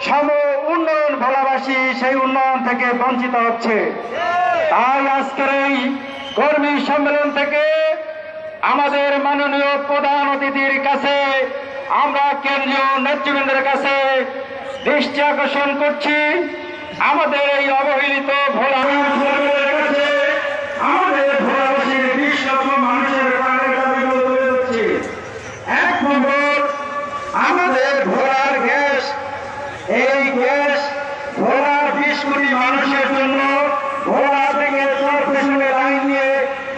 সম উন্নয়ন ভোলাবাসী সেই উন্নয়ন থেকে বঞ্চিত হচ্ছে। তাই আজকের এই কর্মী সম্মেলন থেকে আমাদের মাননীয় প্রধান অতিথির কাছে আমরা কেন্দ্রীয় নেতৃবৃন্দের কাছে দৃষ্টি আকর্ষণ করছি, আমাদের এই অবহেলিত ভোলা কাছে আমাদের ভোলাবাসীর 20 লক্ষ মানুষের প্রাণের দাবিগুলো তুলে ধরছি। 1 নম্বর, আমাদের ভোলার গ্যাস, এই গ্যাস ভোলার 20 কোটি মানুষের জন্য ভোলা থেকে কর্পোরেশনের লাইন নিয়ে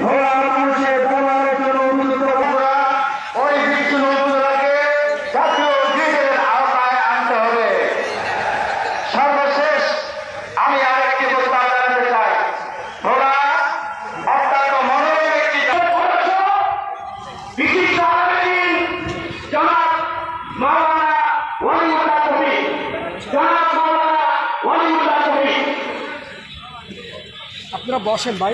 ভোলার মানুষের ব্যবহারের জন্য উপযুক্ত করা, ওই বিচ্ছিন্ন উপজেলাকে জাতীয় গ্রিডের আওতায় আনতে হবে। সর্বশেষ আমি আরেকটি প্রস্তাব জানাতে চাই, ভোলা অত্যন্ত মনোরম একটি বিশিষ্ট আলেম জনাব মাওলানা ওয়ালিউল্লাহ কবি, জনাব মাওলানা ওয়ালিউল্লাহ কবি। আপনারা বসেন ভাই।